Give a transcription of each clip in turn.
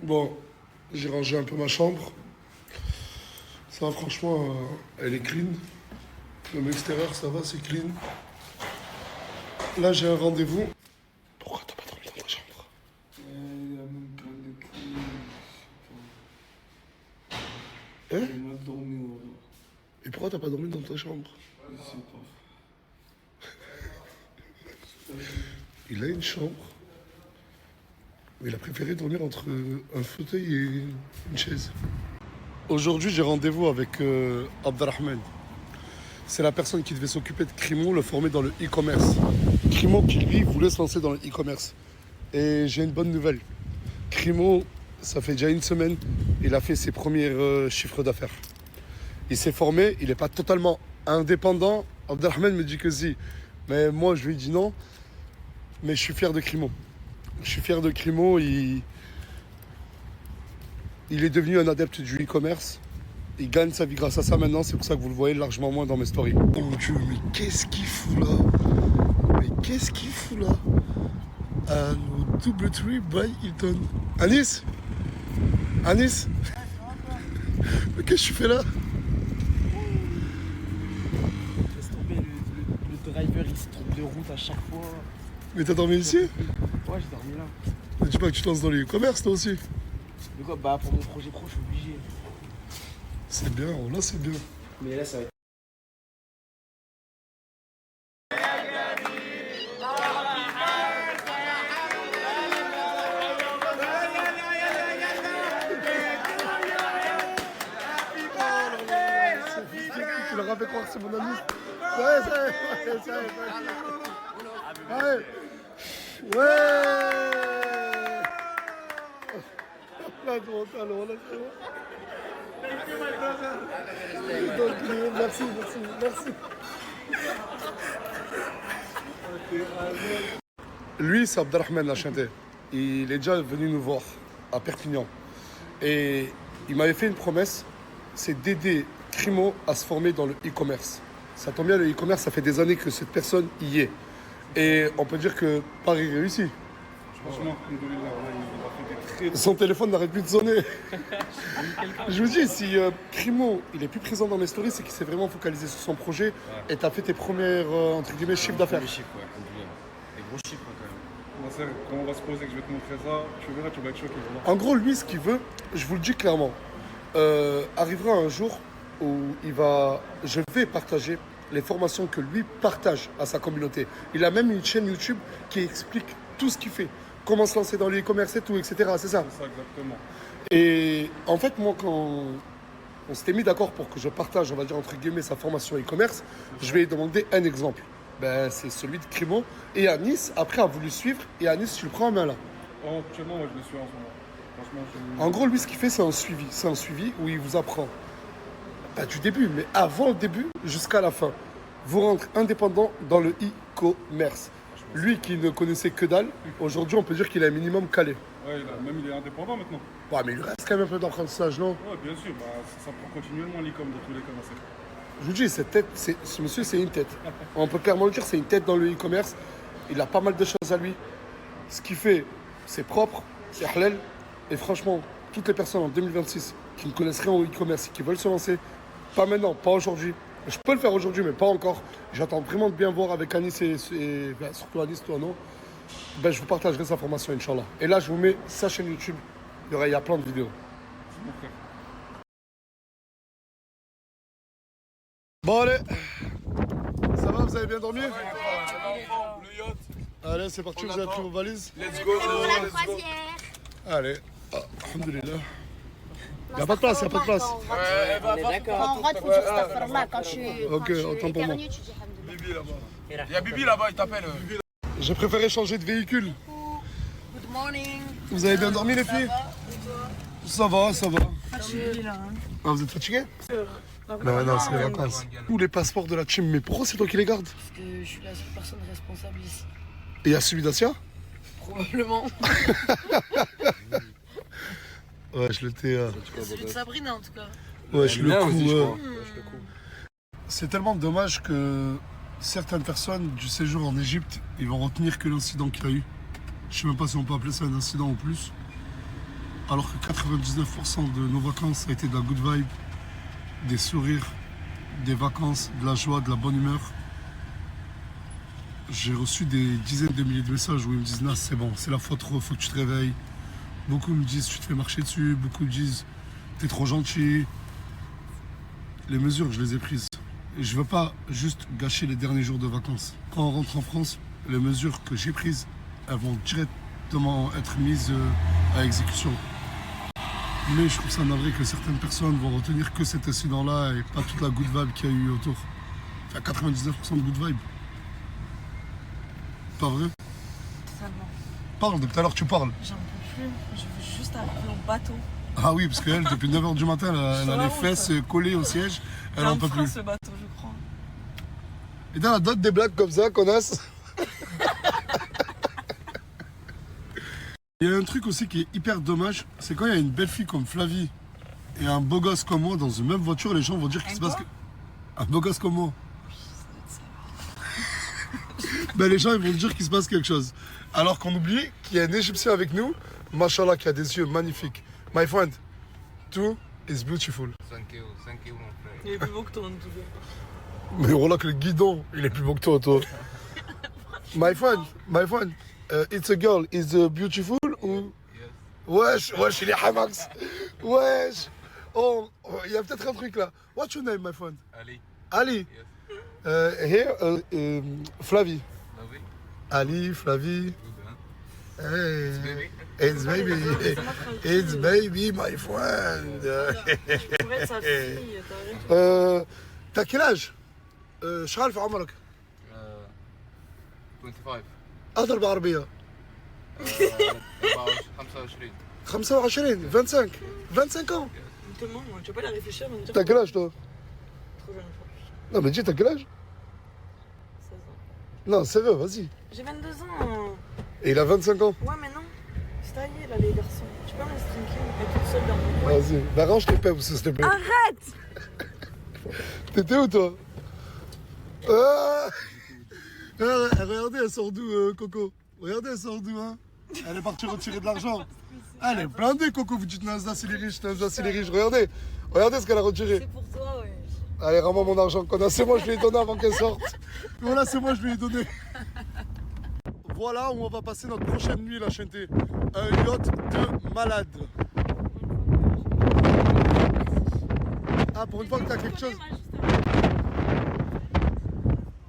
Bon, j'ai rangé un peu ma chambre. Ça va, franchement, elle est clean. Même extérieur, ça va, c'est clean. Là, j'ai un rendez-vous. Pourquoi t'as pas dormi dans ta chambre? Il a même pas de clé. Hein? J'ai mal dormi, voilà. Et pourquoi t'as pas dormi dans ta chambre? Je sais pas. Il a une chambre. Mais il a préféré dormir entre un fauteuil et une chaise. Aujourd'hui, j'ai rendez-vous avec Abdelrahman. C'est la personne qui devait s'occuper de Crimo, le former dans le e-commerce. Crimo qui, lui, voulait se lancer dans le e-commerce. Et j'ai une bonne nouvelle. Crimo, ça fait déjà une semaine, il a fait ses premiers chiffres d'affaires. Il s'est formé, il n'est pas totalement indépendant. Abdelrahman me dit que si. Mais moi, je lui dis non. Mais je suis fier de Crimo. Je suis fier de Crimo. Il est devenu un adepte du e-commerce. Il gagne sa vie grâce à ça maintenant. C'est pour ça que vous le voyez largement moins dans mes stories. Oh mon Dieu, mais qu'est-ce qu'il fout là? Mais qu'est-ce qu'il fout là? Un double tree by Hilton. Anis? Anis? Mais qu'est-ce que tu fais là? Laisse tomber, le driver il se trompe de route à chaque fois. Mais t'as dormi ici? Ouais, j'ai dormi là. Ne dis pas que tu te lances dans le e-commerce toi aussi. De quoi? Bah, pour mon projet pro, je suis obligé. C'est bien, oh là c'est bien. Mais là, ça va être. Tu leur as fait croire que c'est mon ami. Ouais, ça y est, ça y est. Ouais. Ouais. Là, gros talon, là, c'est bon. Merci, merci, merci. Lui, c'est Abdelrahman Lachanté. Il est déjà venu nous voir à Perpignan. Et il m'avait fait une promesse, c'est d'aider Crimo à se former dans le e-commerce. Ça tombe bien, le e-commerce, ça fait des années que cette personne y est. Et on peut dire que Paris réussit. Franchement, alhamdoulilah, il a fait des très. Son téléphone n'arrête plus de sonner. Je vous dis, si Crimo, il est plus présent dans mes stories, c'est qu'il s'est vraiment focalisé sur son projet et tu as fait tes premières, entre guillemets, chiffres d'affaires. Les chiffres, ouais, alhamdoulilah. Des gros chiffres quand même. Moi, c'est quand on va se poser que je vais te montrer ça, tu verras, tu vas être choqué. Voilà. En gros, lui, ce qu'il veut, je vous le dis clairement, arrivera un jour où je vais partager les formations que lui partage à sa communauté. Il a même une chaîne YouTube qui explique tout ce qu'il fait, comment se lancer dans le e-commerce et tout, etc. C'est ça. C'est ça, exactement. Et en fait, moi, quand on s'était mis d'accord pour que je partage, on va dire entre guillemets, sa formation e-commerce, je vais lui demander un exemple. Ben, c'est celui de Crimo. Et Anis, après, a voulu suivre. Et Anis, tu le prends en main là. Oh, actuellement, moi, je le suis en ce moment. Franchement, En gros, lui, ce qu'il fait, c'est un suivi. C'est un suivi où il vous apprend, pas du début, mais avant le début jusqu'à la fin. Vous rentrez indépendant dans le e-commerce. Lui qui ne connaissait que dalle, aujourd'hui, on peut dire qu'il est un minimum calé. Ouais, même il est indépendant maintenant. Ouais, mais il lui reste quand même un peu d'apprentissage, non? Ouais, bien sûr, bah, ça prend continuellement l'e-com de tous les cas. Je vous dis, ce monsieur, c'est une tête. On peut clairement le dire, c'est une tête dans le e-commerce. Il a pas mal de choses à lui. Ce qu'il fait, c'est propre, c'est halal. Et franchement, toutes les personnes en 2026 qui ne connaissent rien au e-commerce et qui veulent se lancer, pas maintenant, pas aujourd'hui. Je peux le faire aujourd'hui, mais pas encore. J'attends vraiment de bien voir avec Anis et ben, surtout Anis, toi, non? Ben, je vous partagerai sa formation, Inch'Allah. Et là, je vous mets sa chaîne YouTube. Il y a plein de vidéos. Mon frère. Bon, allez. Ça va, vous avez bien dormi? Allez, c'est parti, vous avez pris vos valises? Let's go, let's go. Allez. Ah, alhamdoulilah. Il n'y a pas de place, il n'y a pas de place. On est d'accord. En vrai, faut dire astaghfirullah quand je Ok, autant pour moi. éternue, tu dis alhamdoulilah. Bibi là-bas. Il y a Bibi là-bas, il t'appelle. J'ai préféré changer de véhicule. Good morning. Vous avez bien dormi, les filles? Ça va, ça va. Ah, vous êtes fatigués? Non, c'est les vacances. Tous les passeports de la team, mais pourquoi c'est toi qui les gardes? Parce que je suis la seule personne responsable ici. Et il y a celui d'Asia? Probablement. Ouais, je l'étais. Celui de Sabrina en tout cas. Ouais, je le Bien coup. aussi, je crois. C'est tellement dommage que certaines personnes du séjour en Égypte, ils vont retenir que l'incident qu'il y a eu. Je sais même pas si on peut appeler ça un incident ou plus. alors que 99% de nos vacances, ça a été de la good vibe, des sourires, des vacances, de la joie, de la bonne humeur. J'ai reçu des dizaines de milliers de messages où ils me disent « Nas, c'est bon, c'est la fois trop, faut que tu te réveilles ». Beaucoup me disent « Tu te fais marcher dessus », beaucoup me disent « T'es trop gentil ». Les mesures, je les ai prises. Et je veux pas juste gâcher les derniers jours de vacances. Quand on rentre en France, les mesures que j'ai prises, elles vont directement être mises à exécution. Mais je trouve ça navré que certaines personnes vont retenir que cet incident-là et pas toute la good vibe qu'il y a eu autour. Enfin, 99% de good vibe. Pas vrai? Totalement. Parle, depuis tout à l'heure tu parles. J'en peux plus. Je veux juste arriver au bateau. Ah oui, parce qu'elle, depuis 9h du matin, elle a les fesses collées au siège. Elle en peut plus. ce bateau, je crois. Et dans la date des blagues comme ça, connasse. Il y a un truc aussi qui est hyper dommage, c'est quand il y a une belle fille comme Flavie et un beau gosse comme moi dans une même voiture, les gens vont dire qu'il se passe... Un beau gosse comme moi. Ben, les gens ils vont dire qu'il se passe quelque chose. Alors qu'on oublie qu'il y a un Égyptien avec nous, machallah, qui a des yeux magnifiques. My friend, too is beautiful. Thank you, mon frère. Il est plus beau que toi en tout cas. Mais voilà que le guidon, il est plus beau que toi. My friend, it's a girl, is beautiful ou... Wesh, il est Hamax. Wesh. Oh, il y a peut-être un truc là. What's your name, my friend? Ali. Here, Flavie. Ali, Flavie. Hey. It's baby. It's baby, my friend. Pour être sa fille, t'as raison. t'as quel âge? شحال في عمرك؟ 25. أهضر بالعربية. 25. 25 ans. Tout le monde, tu vas pas la réfléchir avant de dire. T'as quel âge toi? Trop jeune. Non mais dis t'as quel âge? 16 ans. Non, sérieux, vas-y. J'ai 22 ans. Et il a 25 ans. Ouais, mais non. C'est taillé là, les garçons. Tu peux me laisser tranquille, être toute seule dans mon coin. Vas-y, bah range tes peps s'il te plaît. Arrête! T'étais où toi? Regardez, elle sort d'où, Coco? Regardez, elle sort d'où, hein? Elle est partie retirer de l'argent. Elle est blindée, Coco. Vous dites Nasda, c'est les riches, Nasda, c'est les riches. Regardez ce qu'elle a retiré. C'est pour toi, ouais. Allez, rends-moi mon argent, connasse. C'est moi, je lui ai donné avant qu'elle sorte. Voilà, c'est moi, je lui ai donné. Voilà où on va passer notre prochaine nuit, la chanté. Un yacht de malade. Ah, pour une fois que t'as quelque chose.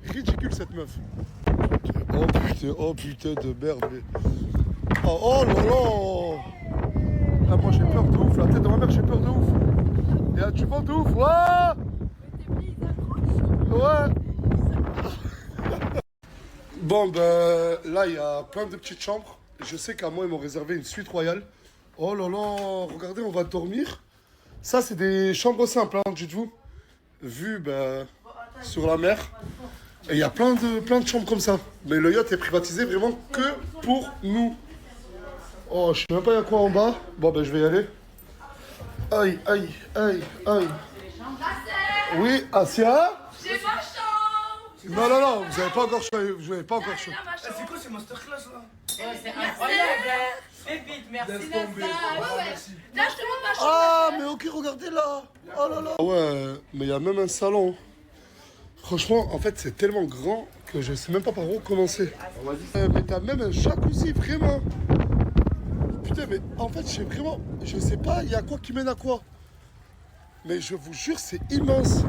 Ridicule cette meuf. Oh putain de merde. Mais... Oh là là. Ah, moi j'ai peur de ouf, la tête de ma mère, j'ai peur de ouf. Et là, tu vends de ouf, ouais. Bon ben là il y a plein de petites chambres. Je sais qu'à moi ils m'ont réservé une suite royale. Oh là là, regardez, on va dormir. Ça c'est des chambres simples, hein, dites-vous. Vue ben, sur la mer. Et il y a plein de chambres comme ça. Mais le yacht est privatisé vraiment que pour nous. Oh, je sais même pas il y a quoi en bas. Bon ben je vais y aller. Aïe, aïe, aïe, aïe. Oui, Asia? J'ai ma chambre. Non, vous n'avez pas encore choisi. Vous n'avez pas encore choisi. C'est quoi ces masterclass là? C'est incroyable. Fais vite, merci Nasta. Ouais. Là, je te montre ma chambre. Ah, mais ok, regardez là. Oh là là. Ouais, mais il y a même un salon. Franchement, en fait, c'est tellement grand que je sais même pas par où commencer. Mais t'as même un jacuzzi, vraiment. Putain, mais en fait, je sais pas, il y a quoi qui mène à quoi. Mais je vous jure, c'est immense.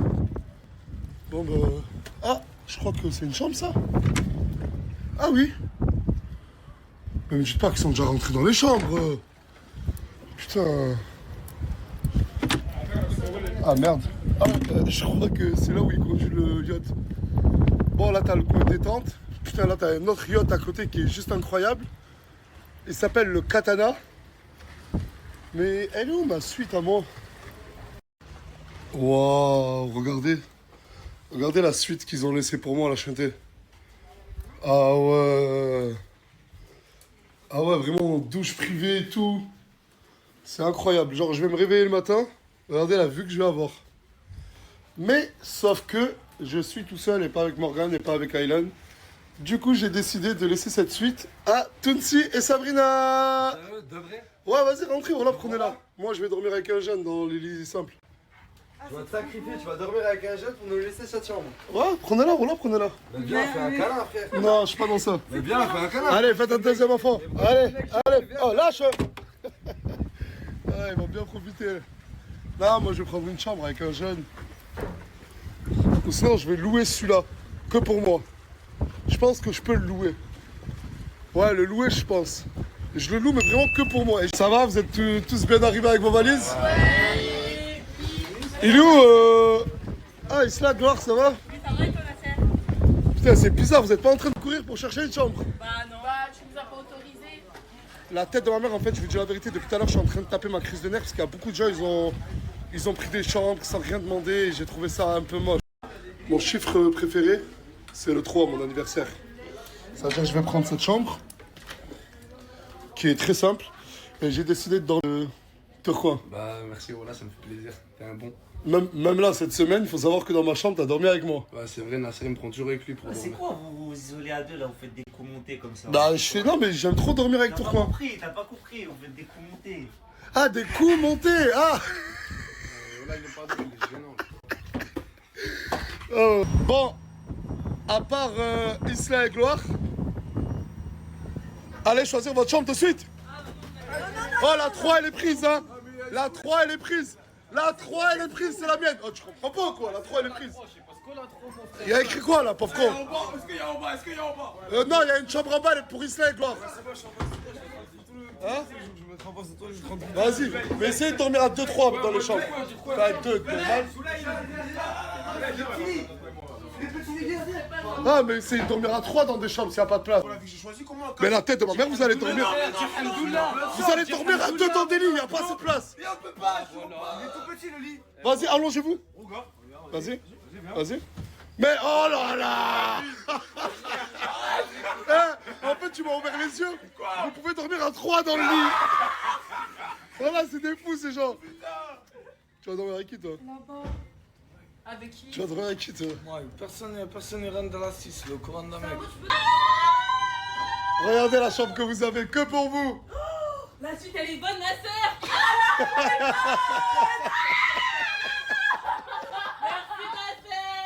Bon, bah... Ah, je crois que c'est une chambre, ça. Ah oui. Mais me dites pas qu'ils sont déjà rentrés dans les chambres. Putain. Ah, merde. Ah, je crois que c'est là où il conduit le yacht. Bon, là, t'as le coin détente. Putain, là, t'as un autre yacht à côté qui est juste incroyable. Il s'appelle le Katana. Mais elle est où ma suite à moi? Waouh, regardez. Regardez la suite qu'ils ont laissée pour moi, la chanter. Ah ouais. Ah ouais, vraiment, douche privée et tout. C'est incroyable. Genre, je vais me réveiller le matin. Regardez la vue que je vais avoir. Mais, sauf que je suis tout seul et pas avec Morgane et pas avec Aylan. Du coup, j'ai décidé de laisser cette suite à Tounsi et Sabrina. De vrai? Ouais, vas-y, rentrez, voilà, prenez-la. Moi, je vais dormir avec un jeune dans les lits simples. Tu vas te sacrifier, tu vas dormir avec un jeune pour nous laisser cette chambre. Ouais, prenez-la, voilà, prenez-la. Mais viens, fais un câlin, frère. Non, je suis pas dans ça. Mais viens, fais un câlin. Allez, faites un deuxième enfant. Allez, allez. Oh, lâche. Ouais, il va bien profiter. Non, moi, je vais prendre une chambre avec un jeune. Ou sinon, je vais louer celui-là. Que pour moi. Je pense que je peux le louer. Ouais, le louer, je pense. Je le loue, mais vraiment que pour moi. Et ça va, vous êtes tous bien arrivés avec vos valises? Ouais. Il est où Ah, Isla, Gloire, ça va? Oui, ça va et toi, ma sœur? Putain, c'est bizarre, vous êtes pas en train de courir pour chercher une chambre? Bah non. Bah, tu nous as pas autorisé. La tête de ma mère, en fait, je vous dis la vérité, depuis tout à l'heure, je suis en train de taper ma crise de nerfs parce qu'il y a beaucoup de gens, ils ont pris des chambres sans rien demander et j'ai trouvé ça un peu moche. Mon chiffre préféré, c'est le 3, mon anniversaire. Ça veut dire que je vais prendre cette chambre, qui est très simple, et j'ai décidé de dormir turquois. Bah, merci, voilà, ça me fait plaisir. T'es un bon. Même là, cette semaine, il faut savoir que dans ma chambre, t'as dormi avec moi. Ouais, c'est vrai, Nasser, il me prend toujours avec lui pour C'est dormir. quoi vous vous isolez à deux là, vous faites des coups montés comme ça? Bah, je fais. Non, mais j'aime trop dormir avec T'as pas turquois. compris, t'as pas compris, vous faites des coups montés. Ah, des coups montés. Ah Voilà, il est pas drôle, il est gênant. Bon, à part Isla et Gloire, allez choisir votre chambre de suite. Oh, la 3 elle est prise, hein. La 3 elle est prise. La 3 elle est prise, c'est la mienne. Oh, tu comprends pas quoi, la 3 elle est prise. Il y a écrit quoi là, pauvre con? Est-ce qu'il y a en bas? Est-ce qu'il y a en bas? Non, il y a une chambre en bas, elle est pour Isla et Gloire. Hein? Vas-y, mais essayez de dormir à 2-3 dans les chambres. Pas à 2, normal. Ah, mais essayez de dormir à 3 dans des chambres s'il n'y a pas de place. Mais la tête de ma mère, vous allez dormir. Vous allez dormir à 2 dans des lits, il n'y a pas assez de place. Vas-y, allongez-vous. Vas-y, vas-y. Mais oh là là. En fait, tu m'as ouvert les yeux. Vous pouvez dormir à 3 dans le lit. Voilà, c'est des fous ces gens. Tu vas dormir avec qui toi? Avec qui? Tu vas dormir avec qui toi? Ouais, personne ne rentre dans la 6, le courant d'un mec. Regardez la chambre que vous avez, que pour vous. La suite, elle est bonne, ma sœur.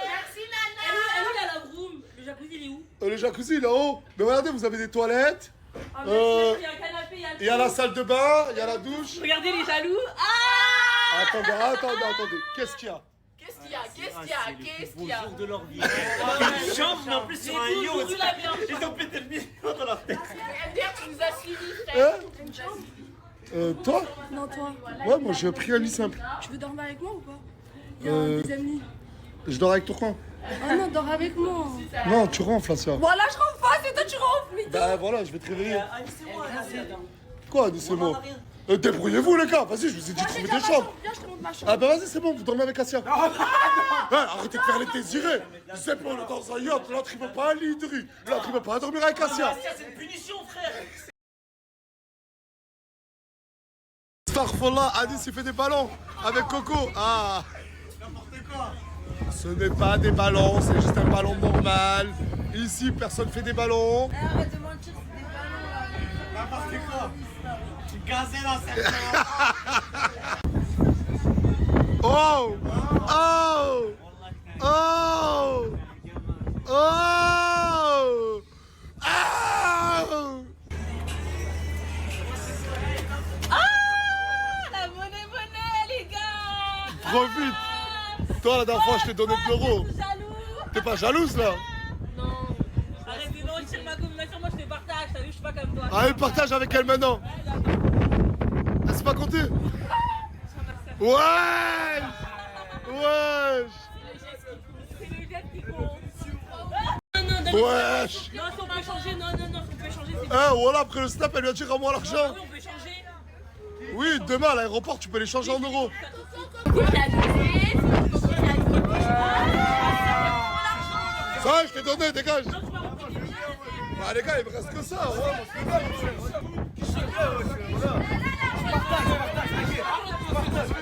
Merci, Nana. Elle est où la room? Le jacuzzi, il est où? Le jacuzzi il est en haut. Mais regardez, vous avez des toilettes. Ah, bien sûr, il y a un canapé, il y a Il y a la salle de bain, il y a la douche. Regardez les jaloux. Ah! Attendez. Qu'est-ce qu'il y a? Qu'est-ce qu'il y a? Qu'est-ce qu'il y a? Jour de leur vie. Une chambre, mais en plus sur un yacht. Ils ont pété le million dans leur tête. MDR, tu nous as suivis, frère. Toi? Non, toi. Ouais, moi j'ai pris un lit simple. Tu veux dormir avec moi ou pas? Il y a un deuxième lit. Je dors avec ton coin. Oh non, dors avec moi. Non, tu ronfles là, ça. Voilà, je rentre pas, c'est toi tu ronfles, mais Bah voilà, je vais te réveiller. Laissez-moi, Quoi, c'est moi? Débrouillez-vous les gars, vas-y, je vous ai dit de trouver des chambres. Viens, je te montre ma chambre. Ah bah vas-y, c'est bon, vous dormez avec Assia. Arrêtez de faire les désirés. C'est bon, on est dans un yacht, l'autre il veut pas un lit de riz. L'autre il veut pas dormir avec Assia. c'est une punition, frère. Starfallah, Anis il fait des ballons avec Coco. Ah. N'importe quoi. Ce n'est pas des ballons, c'est juste un ballon normal. Ici, personne fait des ballons. Arrête de mentir, c'est des ballons là. N'importe quoi. Tu gazais dans cette Oh! Oh! Oh! Oh! La monnaie, les gars. Profite! Toi, la dernière fois, je t'ai donné de l'euro. Jaloux. T'es pas jalouse là? Non. Arrête de mentir ma combinaison, moi je te partage, t'as vu, je suis pas comme toi. Allez, partage avec elle maintenant. Elle s'est pas comptée? Ouais! Ouais! C'est le geste qui compte. Non, Wesh! non, si on peut changer, non, si on peut changer, c'est Voilà, après le snap, elle lui a dit rends-moi l'argent. oui, on peut changer. Oui, demain à l'aéroport, tu peux les changer en euros. Ça va, je t'ai donné, dégage. Bah les gars, il me reste que ça.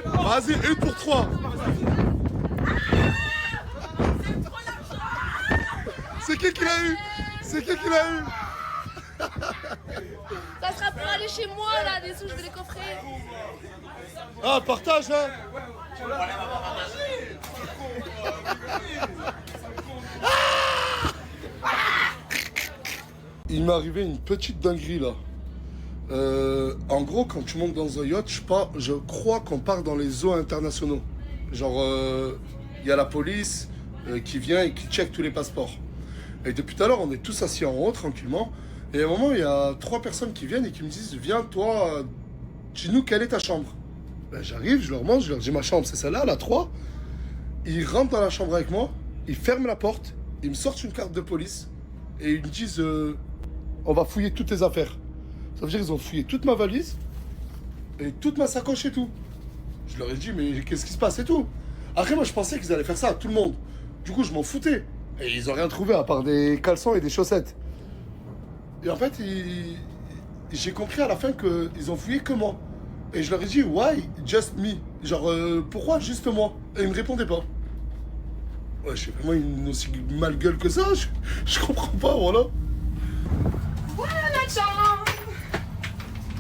Vas-y, 1 pour 3. C'est qui l'a eu? C'est qui l'a eu? Ça sera pour aller chez moi là, des sous, je vais les coffrer. Ah, partage, hein. Il m'est arrivé une petite dinguerie là. En gros, quand tu montes dans un yacht, je crois qu'on part dans les eaux internationaux. Genre, il y a la police qui vient et qui check tous les passeports. Et depuis tout à l'heure, on est tous assis en haut tranquillement. Et à un moment, il y a 3 personnes qui viennent et qui me disent: viens, toi, dis-nous quelle est ta chambre. Ben, j'arrive, je leur montre, je leur dis: ma chambre, c'est celle-là, la 3. Ils rentrent dans la chambre avec moi, ils ferment la porte, ils me sortent une carte de police et ils me disent: on va fouiller toutes tes affaires. Ça veut dire qu'ils ont fouillé toute ma valise et toute ma sacoche et tout. Je leur ai dit: mais qu'est-ce qui se passe et tout. Après, moi, je pensais qu'ils allaient faire ça à tout le monde. Du coup, je m'en foutais. Et ils ont rien trouvé à part des caleçons et des chaussettes. Et en fait, j'ai compris à la fin qu'ils ont fouillé que moi. Et je leur ai dit: why just me? Genre, pourquoi juste moi? Et ils me répondaient pas. Ouais, je suis vraiment une aussi mal gueule que ça. Je comprends pas, voilà. Voilà notre chambre.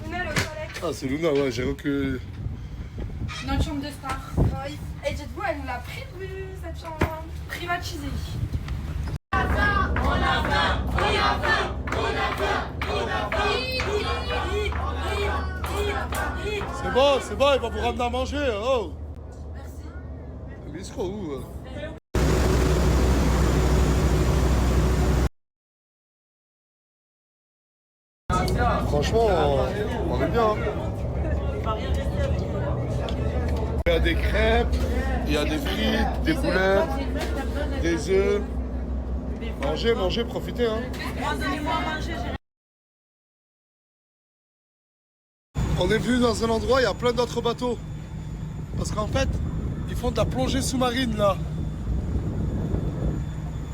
Luna, le toilette. Ah, c'est Luna, ouais, j'avoue que... Notre chambre de star. Et dites-vous, elle nous l'a prévue, cette chambre. Privatisée. C'est bon, il va vous ramener à manger, oh. Merci. Mais il sera où? Franchement, on est bien. Il y a des crêpes, il y a des frites, des boulettes, des œufs. Mangez, profitez, hein. On est venu dans un endroit, il y a plein d'autres bateaux. Parce qu'en fait, ils font de la plongée sous-marine là.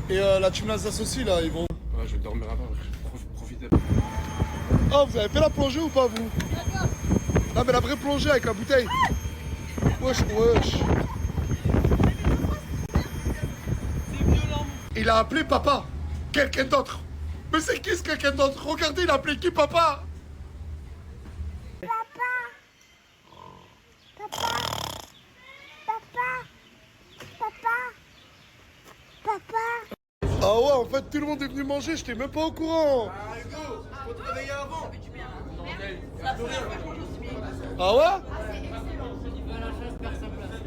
Et la team Alsace aussi là, ils vont... Ouais, je vais dormir avant, profitez. Oh, vous avez fait la plongée ou pas vous? Non mais la vraie plongée avec la bouteille. Wesh. Il a appelé papa. Quelqu'un d'autre. Mais c'est qui ce quelqu'un d'autre? Regardez, il a appelé qui papa? Ah ouais, en fait, tout le monde est venu manger, j'étais même pas au courant. Faut te réveiller avant. Ah ouais?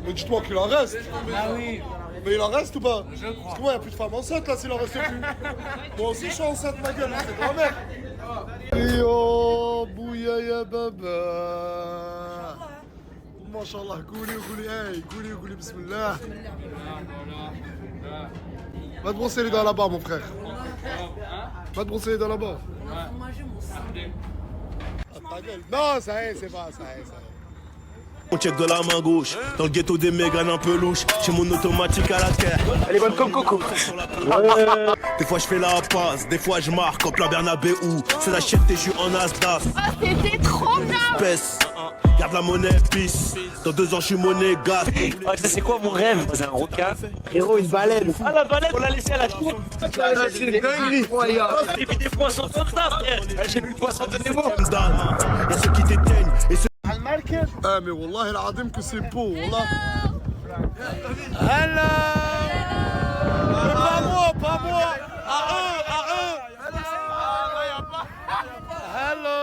Mais dites-moi qu'il en reste. Ah oui. Mais il en reste ou pas? Parce que moi, il n'y a plus de femmes enceintes là, s'il en reste plus. Moi aussi, je suis enceinte, ma gueule, c'est grand-mère. Yo, bouya baba. Mashallah, gouli, bismillah. Va te brosser les dents là-bas, mon frère. Va te brosser les dents là-bas. Ah, ta gueule. Non, ça y est, c'est pas, ça y est. On check de la main gauche, dans le ghetto des méganes un peu louche. J'ai mon automatique à la terre. Elle est bonne comme coco. Des fois je fais la passe, des fois je marque en plein Bernabéu. C'est la chienne et je suis en Asdas. Ah, c'était trop bien. Espèce, garde la monnaie pisse. Dans 2 ans je suis monégasque. Ah, ça c'est quoi mon rêve? C'est un requin. Héros, une baleine. Ah la baleine, on l'a laissé à la cour. C'est une dinguerie. J'ai vu des poissons comme ça, frère. J'ai vu le poisson de Nemo. Y'a ceux qui t'éteignent et ceux... Ah mais wallah العظيم que c'est beau, wallah. Hello. Mais pas moi. À eux. Hello.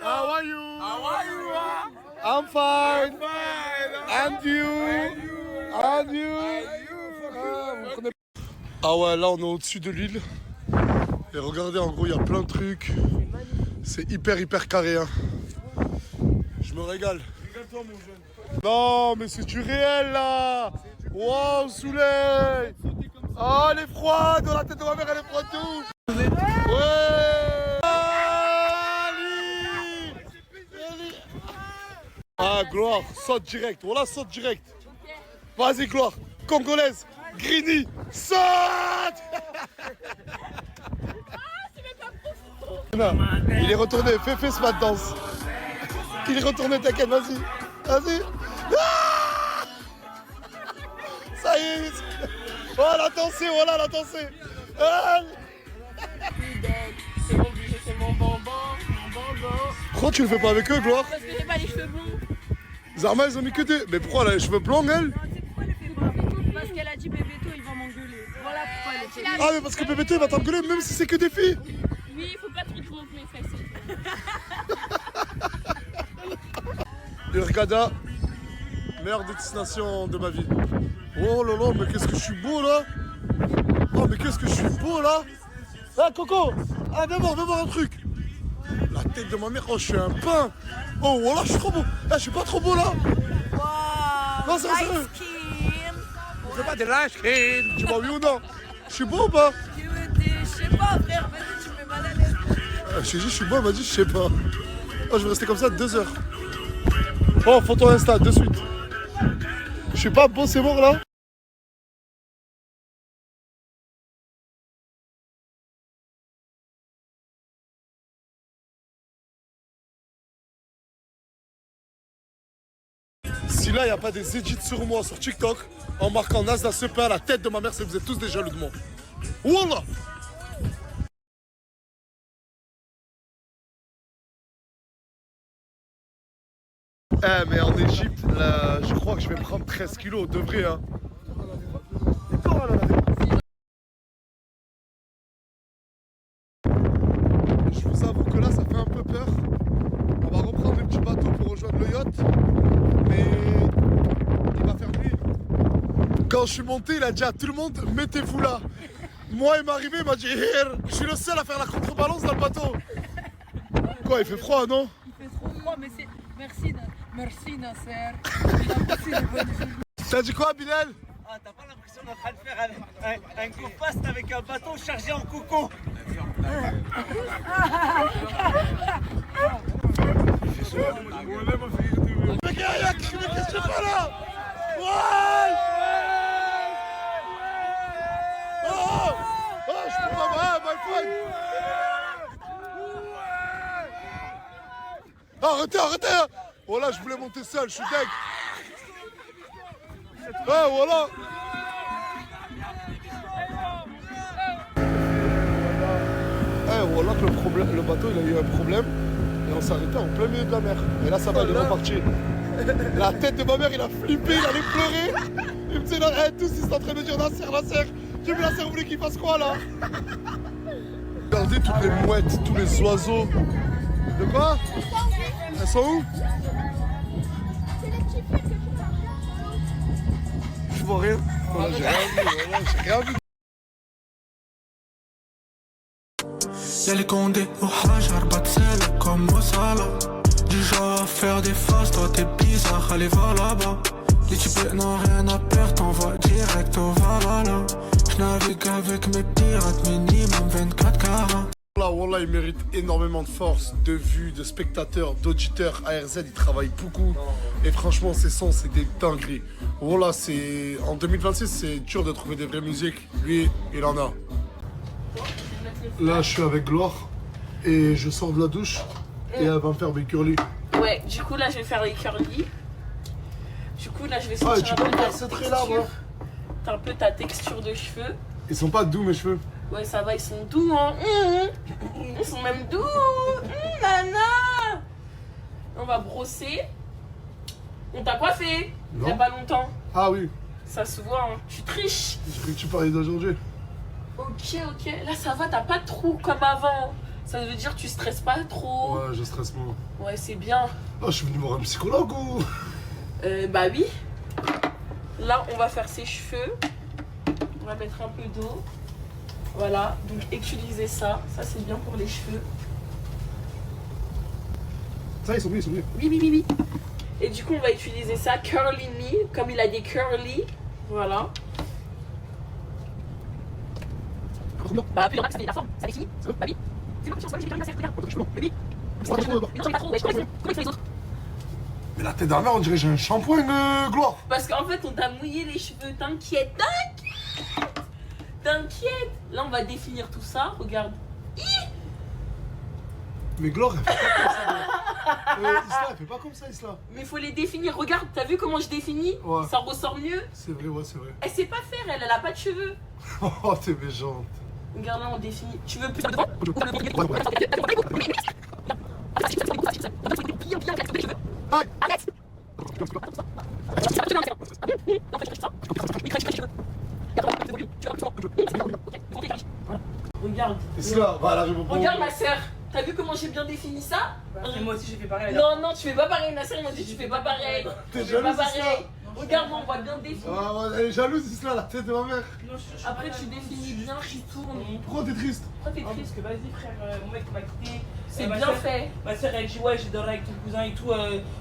How are you? I'm fine. And you? Ah ouais, là on est au-dessus de l'île. Et regardez, en gros, il y a plein de trucs. C'est hyper carré, hein. Je me régale. Régale-toi, mon jeune. Non, mais c'est du réel, là. Waouh, soleil. Oh, elle est froide. Dans la tête de ma mère, elle est froide de ouf. Ouais. Ali. Ah, Gloire, saute direct. Voilà, saute direct. Vas-y, Gloire. Congolaise. Greeny. Saute. Il est retourné, fais ce mat danse. Il est retourné, t'inquiète, vas-y. Ah ça y est. Oh, la dansée. Pourquoi tu le fais pas avec eux, Gloire? Parce que j'ai pas les cheveux blonds. Zarma, ils ont mis que des... Mais pourquoi elle a les cheveux blancs, elle? Non, tu sais pourquoi elle le fait pas? Parce qu'elle a dit Bébéto, il va m'engueuler. Voilà pourquoi elle le fait. Ah, mais parce que Bébéto, il va t'engueuler même si c'est que des filles. Oui, il faut pas trop te montrer mes fesses. Hurghada, meilleure destination de ma vie. Oh là là, mais qu'est-ce que je suis beau là. Oh, mais qu'est-ce que je suis beau là. Ah, Coco, ah, viens voir un truc. La tête de ma mère, oh, je suis un pain. Oh, voilà, je suis trop beau. Ah, je suis pas trop beau là. Wow, Non, c'est vrai. light skin. C'est pas de lâche, tu vois, oui ou non? Je suis beau ou pas? Tu veux des... Je sais pas, frère, vas-y, tu me mets mal à l'aise. Je t'ai dit, je suis beau, elle m'a dit, je sais pas. Oh, je vais rester comme ça 2 heures. Oh, photo Insta, de suite. Je suis pas beau, c'est mort là? Si là, il n'y a pas des edits sur moi sur TikTok en marquant Nasda ce pain à la tête de ma mère, c'est que vous êtes tous des jaloux de moi. Wallah! Eh, mais en Égypte, là, je crois que je vais prendre 13 kilos, de vrai, hein. Je vous avoue que là, ça fait un peu peur. On va reprendre le petit bateau pour rejoindre le yacht. Mais il va faire nuit. Quand je suis monté, il a dit à tout le monde, mettez-vous là. Moi, il m'est arrivé, il m'a dit, je suis le seul à faire la contrebalance dans le bateau. Quoi, il fait froid, non? Il fait trop froid, mais c'est... Merci Nasser. T'as dit quoi, Bilal? Ah, t'as pas l'impression d'être en train de faire un go fast avec un bateau chargé en coco? Mais qu'est-ce que tu fais là? Ouais! Oh! Oh, je peux pas voir, my friend! Arrêtez! Voilà, je voulais monter seul, je suis deg. Ouais, voilà. Voilà que le bateau il a eu un problème et on s'est arrêté en plein milieu de la mer. Et là ça va, il est reparti. La tête de ma mère, il a flippé, il allait pleurer. Il me disait, là, tous ils sont en train de dire Nasser. J'ai vu Nasser, vous voulez qu'il fasse quoi là? Regardez toutes les mouettes, tous les oiseaux. De quoi? Elles sont où? Je vois rien. Voilà, j'ai rien vu, j'ai rien vu. Y'a les condés au hajar, pas de sel comme au Salah. Du genre à faire des faces, toi t'es bizarre, allez va là-bas. Les types n'ont rien à perdre, t'envoies direct au Valhalla. J'navigue avec mes pirates, minimum 24 carats. Wallah, il mérite énormément de force, de vues, de spectateurs, d'auditeurs. ARZ, il travaille beaucoup. Et franchement, ses sons, c'est des dingueries. Wallah, en 2026, c'est dur de trouver des vraies musiques. Lui, il en a. Là, je suis avec Gloire et je sors de la douche et elle va me faire mes curly. Ouais, du coup, là, je vais faire les curly. Du coup, là, je vais sortir tu peux me faire ce trait là, moi. T'as un peu ta texture de cheveux. Ils sont pas doux, mes cheveux. Ouais, ça va, ils sont doux, hein. Ils sont même doux. Nana. On va brosser. On t'a coiffé il y a pas longtemps. Ah oui. Ça se voit, hein. Tu triches. J'ai cru que tu parlais d'aujourd'hui. Ok. Là, ça va, t'as pas de trou comme avant. Ça veut dire que tu stresses pas trop. Ouais, je stresse moins. Ouais, c'est bien. Oh, je suis venu voir un psychologue ou? Bah oui. Là, on va faire ses cheveux. On va mettre un peu d'eau. Voilà, donc utilisez ça. Ça, c'est bien pour les cheveux. Ça, ils sont mieux. Oui. Et du coup, on va utiliser ça. Curly Me, comme il a des curly. Voilà. Bah, plus le max, c'est la forme. Ça définit. Bah oui. C'est bon, j'ai les curly, regarde. Oui. Mais non, pas trop. Ouais, je connais. Comment ils font les autres? Mais la tête d'un on dirait que j'ai un shampoing, Gloire. Parce qu'en fait, on t'a mouillé les cheveux. T'inquiète. Là, on va définir tout ça. Regarde. Mais Gloire, elle fait pas comme ça. Isla, elle fait pas comme ça, Isla. Mais il faut les définir. Regarde, t'as vu comment je définis? Ouais. Ça ressort mieux. C'est vrai, ouais, c'est vrai. Elle sait pas faire, elle a pas de cheveux. Oh, t'es méchante. Regarde là, on définit. Tu veux plus de devant? Isla, va, elle arrive au bon Regarde moment. ma soeur, t'as vu comment j'ai bien défini ça? Et moi aussi, j'ai fait pareil. Non, non, tu fais pas pareil, Nasser, il m'a dit tu fais pas pareil. T'es Tu fais pas jalouse, pareil. Isla? Regarde, moi, on voit bien définir. Ah, ouais, elle est jalouse, Isla, la tête de ma mère. Après, tu définis bien, tu tournes. Pourquoi t'es triste? Pourquoi t'es Parce triste? que vas-y, frère, mon mec m'a quitté. C'est Ma bien soeur- fait. Ma soeur, elle dit, ouais, j'ai dormi avec ton cousin et tout,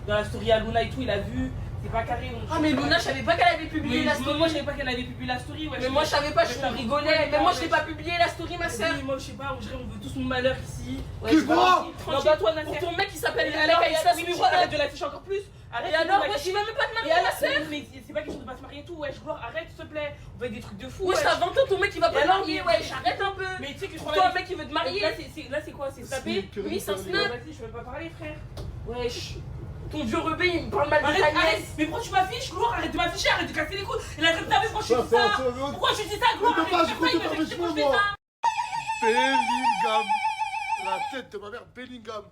dans la story à Luna et tout, il a vu. C'est pas carré. Ah, mais Luna, je savais pas qu'elle avait publié la story. Moi, je savais pas qu'elle avait publié la story. Ouais, Mais moi, je savais pas, je rigolais. Mais moi, je l'ai pas publié la story, ma soeur. Moi, je sais pas, on veut tous mon malheur ici. Qui voit? Non, pas toi, Nasser. Pour ton mec qui s'appelle Alec Alors, Aïssa, oui, mais voilà, arrête de l'afficher encore plus. Arrête. Et alors, moi, je suis même pas de mariée à la sœur. Mais c'est pas question de pas se marier et tout, wesh, Gloire, arrête, s'il te plaît. On fait des trucs de fou. Wesh, t'as 20 ans, ton mec, il va pas te marier, wesh, arrête un peu. Mais tu sais que je Toi, un mec qui veut te marier. Là, c'est quoi? C'est taper? Oui, c'est un snap. Vas-y, je veux pas parler, frère. Wesh. Ton vieux rebelle, il me parle mal de ta Arrête, nièce. mais pourquoi tu m'affiches, Gloire? Arrête de m'afficher, arrête de casser les couilles. Elle arrête de taper, pourquoi je dis ça? Pourquoi je dis ça, Gloire? Mais pas, je Arrête de compte pas taper, avec pourquoi je fais moi. ça? Bellingham. La tête de ma mère, Bellingham.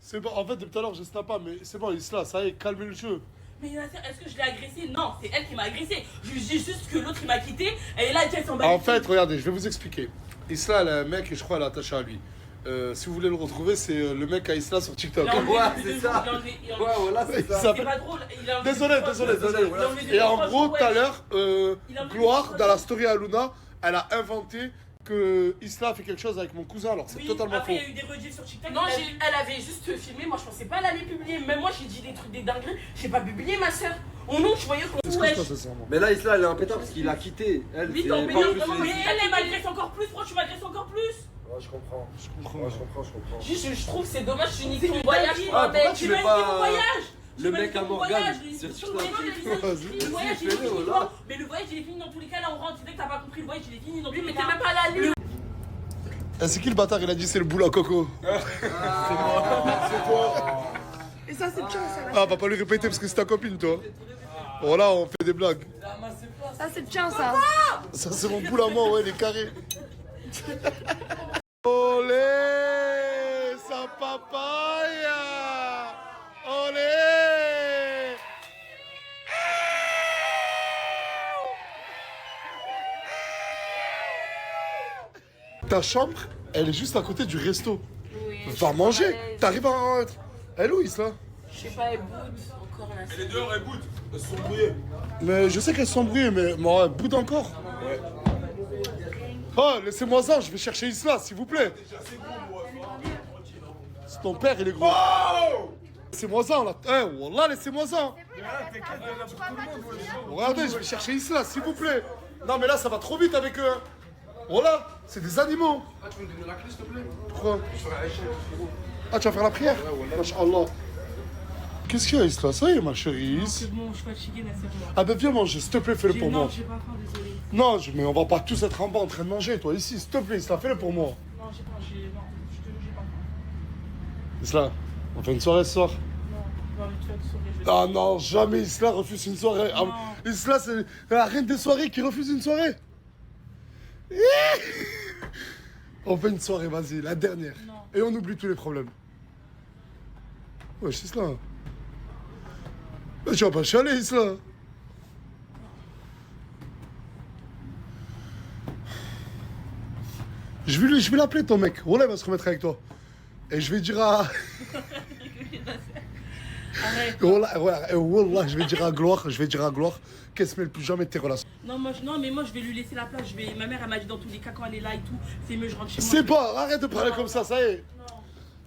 C'est bon, en fait, depuis tout à l'heure, je snap pas, mais c'est bon, Isla, ça y est, calmez le jeu. Mais Nasser, est-ce que je l'ai agressée? Non, c'est elle qui m'a agressée. Je dis juste que l'autre il m'a quitté. Elle est là, elle s'en bat. En fait, regardez, je vais vous expliquer. Isla, elle a un mec et je crois elle est attachée à lui. Si vous voulez le retrouver, c'est le mec à Isla sur TikTok. Ouais, c'est ça. Ouais, voilà, c'est ça. C'est pas drôle. Désolé. Et en gros, tout à l'heure, Gloire, dans la story à Luna, elle a inventé que Isla a fait quelque chose avec mon cousin, alors c'est Oui, totalement après, faux. il y a eu des rediffs sur TikTok. Non, elle avait juste filmé, moi je pensais pas elle allait publier. Même moi j'ai dit des trucs, des dingueries. J'ai pas publié ma soeur. Au nom, je voyais qu'on. Qu'est-ce que Wesh. je passe sincèrement? Mais là, Isla, elle est un pétard parce qu'il a quitté. Elle, Oui, c'est non, pas mais plus non, mais les- elle m'agresse encore plus. Pourquoi tu m'agresses encore plus? Ouais, je comprends. Ouais, je comprends. Juste, je trouve que c'est dommage, tu nies C'est ton une voyage dinguerie. pour un Ah, pourquoi mec. tu Tu mets m'as pas niqué mon voyage. le mec à Morgane sur sur TikTok. TikTok? Le voyage il est Fais-le, fini. voilà. Mais le voyage il est fini dans tous les cas. Là, on rentre. Tu sais que t'as pas compris. Le voyage il est fini dans tous Oui, mais les t'es cas. même pas allé à lui. Eh, c'est qui le bâtard? Il a dit c'est le boule à coco. Et ça, c'est bien, ça. Ah, va pas lui répéter parce que c'est ta copine, toi. Voilà, on fait des blagues. Ça, c'est bien, ça. Ça, c'est mon boule à moi, ouais, les carrés. Olé, sa papaya. Olé. Ta chambre, elle est juste à côté du resto. Va manger. T'arrives à être. Elle est où, Isla? Je sais pas, elle boude encore là. Les dehors, elles boutent. Elles sont brouillées. Mais je sais qu'elles sont brouillées, mais moi, elle boude encore. Oh, laissez-moi ça, je vais chercher Isla, s'il vous plaît. C'est ton père, il est gros. Laissez-moi ça, là. Eh, wallah, laissez-moi ça. Regardez, je vais chercher Isla, s'il vous plaît. Non, mais là, ça va trop vite avec eux. hein. Voilà, c'est des animaux. Ah, tu veux me donner la clé, s'il te plaît? Pourquoi? Je ferai la Aïcha, frérot. Ah, tu vas faire la prière? Masha'Allah. Qu'est-ce qu'il y a, Isla? Ça y est, ma chérie. C'est bon, je suis fatiguée, Nasser. Ah, ben viens manger, s'il te plaît, fais-le pour Non, moi. j'ai pas faim, désolé. Non, mais on va pas tous être en bas en train de manger, toi, ici, s'il te plaît, Isla, fais-le pour moi. Non, j'ai pas, j'ai pas faim. Isla, on fait une soirée ce soir? Non, j'ai envie de faire une soirée. Ah non, jamais Isla refuse une soirée. Ah, Isla, c'est la reine des soirées qui refuse une soirée. On fait une soirée, vas-y, la dernière. Non. Et on oublie tous les problèmes. Wesh, Isla. Mais tu vas pas chialer, Isla. Je vais l'appeler ton mec. Wallah, il va se remettre avec toi. Et je vais dire à... Arrête. Wallah, je vais dire à Gloire qu'elle se mêle plus jamais de tes relations. Non, mais moi je vais lui laisser la place. Ma mère elle m'a dit dans tous les cas quand elle est là et tout, c'est mieux je rentre chez moi. C'est bon, arrête de parler comme ça y est. Non.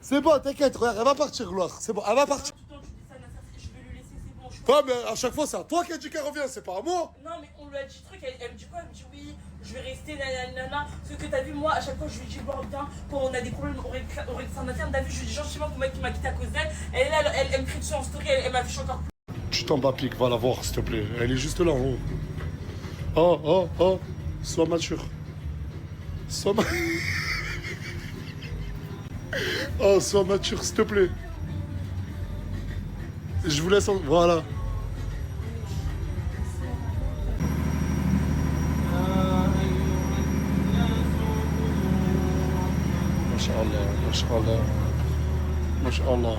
C'est bon, t'inquiète, regarde, elle va partir, Gloire. C'est bon, elle va partir. Tout le temps tu dis ça, Nasser, je vais lui laisser, c'est bon. Ouais, mais à chaque fois, c'est à toi qui as dit qu'elle revient, c'est pas à moi. Non, mais on lui a dit truc, elle me dit quoi? Elle me dit oui, je vais rester, nanana. Ce que t'as vu, moi, à chaque fois, je lui dis, bon, viens, quand on a des problèmes, on règle ça en interne. T'as vu, je lui dis gentiment que le mec qui m'a quitté à cause d'elle. Elle est là, elle me crie dessus en story, elle m'affiche encore plus. Tu t'en bats, pique, va la voir, s'il te plaît. Elle est juste là en haut. Oh, sois mature. Sois Oh, sois mature, s'il te plaît. Je vous laisse en... Voilà. Masha'Allah.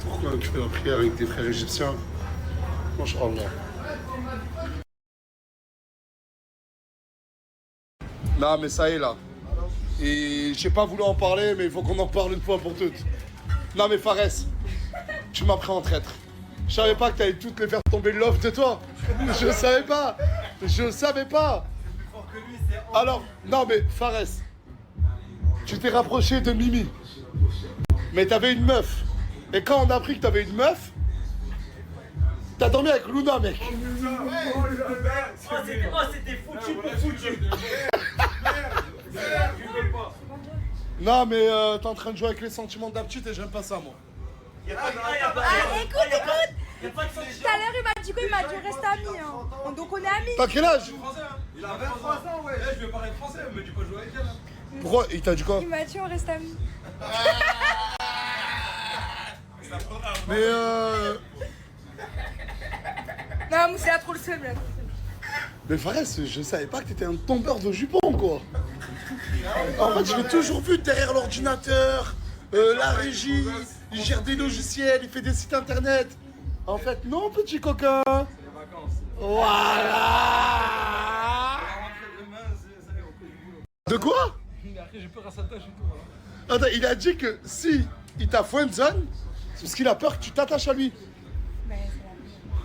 Pourquoi tu fais la prière avec des frères égyptiens? Masha'Allah. Non, mais ça y est là. Et j'ai pas voulu en parler, mais il faut qu'on en parle une fois pour toutes. Non mais Fares, tu m'as pris en traître. Je savais pas que t'allais toutes les faire tomber l'offre de toi. Je savais pas. Je savais pas. Alors, non mais Fares, tu t'es rapproché de Mimi. Mais t'avais une meuf. Et quand on a appris que t'avais une meuf, t'as dormi avec Luna, mec. C'était foutu pour foutu. Non mais t'es en train de jouer avec les sentiments d'aptitude et j'aime pas ça, moi. Écoute. Tout à l'heure, il m'a dit quoi? Il m'a dit reste amis. Hein. Donc on est amis. T'as quel âge? Il a 23 ans, ouais. Je vais parler français, elle me dit pas jouer avec elle. Pourquoi? Il t'a dit quoi? Il m'a dit on reste amis. Mais Non, Moussa a trop le seum là. Mais Fares, je savais pas que t'étais un tombeur de jupons, quoi. En fait, je l'ai toujours vu derrière l'ordinateur, la régie, il gère des logiciels, il fait des sites internet. En fait, non, petit coquin. Voilà. De quoi? Après, j'ai peur à sa tâche et tout. Attends, il a dit que si il t'a friendzone, c'est parce qu'il a peur que tu t'attaches à lui. Mais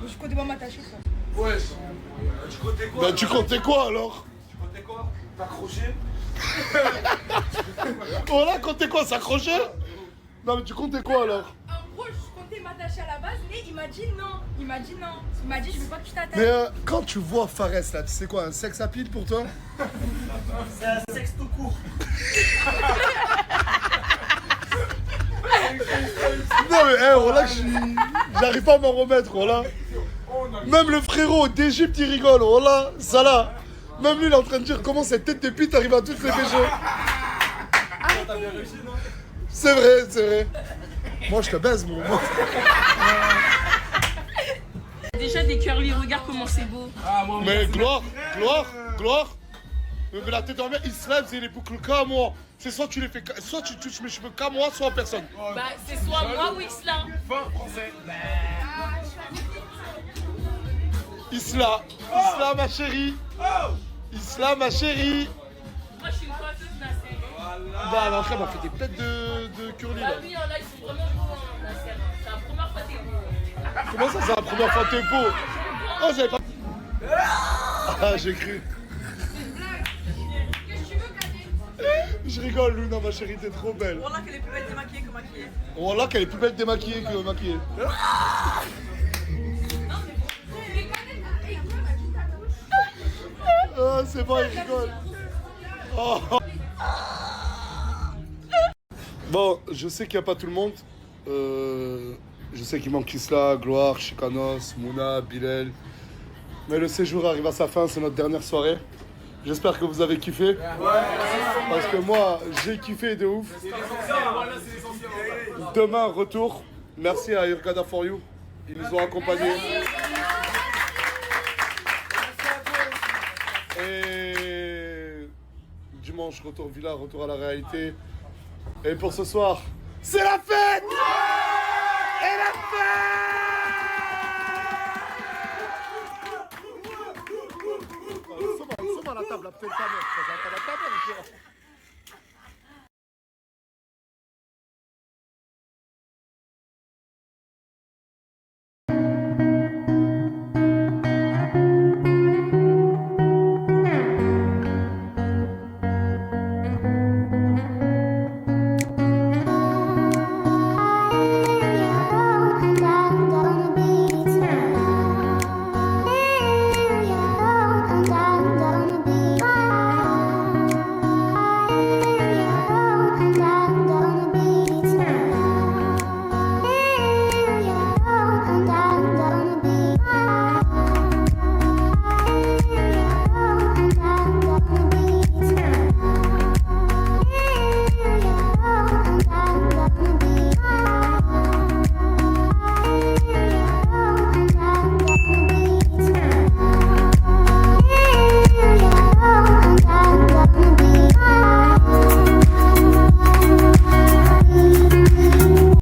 je comptais pas m'attacher quoi. Ouais. Tu comptais quoi? Bah tu comptais quoi alors? Tu comptais quoi? T'accrocher? Voilà, comptais quoi? S'accrocher? Non mais tu comptais quoi alors? En gros, je comptais m'attacher à la base, mais il m'a dit non. Il m'a dit je veux pas que tu t'attaches. Mais quand tu vois Fares là, tu sais quoi, un sexe à pile pour toi? C'est un sexe tout court. Non mais voilà que j'arrive pas à m'en remettre, voilà. Même le frérot d'Égypte il rigole, voilà, ça là. Même lui il est en train de dire comment cette tête de pute arrive à toutes les péchés. C'est vrai, c'est vrai. Moi je te baise mon. Déjà des curly, regarde comment c'est beau. Mais gloire. Mais la tête en mer, il se lève, c'est les boucles qu'à moi. C'est soit tu les fais, soit tu touches mes cheveux qu'à moi, soit à personne. Bah c'est soit moi ou Isla. Isla ma chérie. Isla ma chérie. Moi je suis une coiffeuse Nasser. Bah mais après on fait des pètes de curly Bah là. oui, là ils sont vraiment beaux Nasser. C'est la première fois que t'es beau. Comment ça c'est la première fois que t'es beau? Oh j'avais pas. Ah j'ai cru. Je rigole Luna ma chérie, t'es trop belle. Voilà qu'elle est plus belle démaquillée que maquillée. Voilà qu'elle est plus belle démaquillée que maquillée. Ah c'est bon, il rigole. Oh. Bon, je sais qu'il n'y a pas tout le monde. Je sais qu'il manque Isla, Gloire, Chikanos, Mouna, Bilal. Mais le séjour arrive à sa fin, c'est notre dernière soirée. J'espère que vous avez kiffé. Parce que moi, j'ai kiffé de ouf. Demain, retour. Merci à Urgada For You. Ils nous ont accompagnés. Et dimanche, retour Villa, retour à la réalité. Et pour ce soir, c'est la fête! Et la fête! Somme à la table, après le tamer. La table,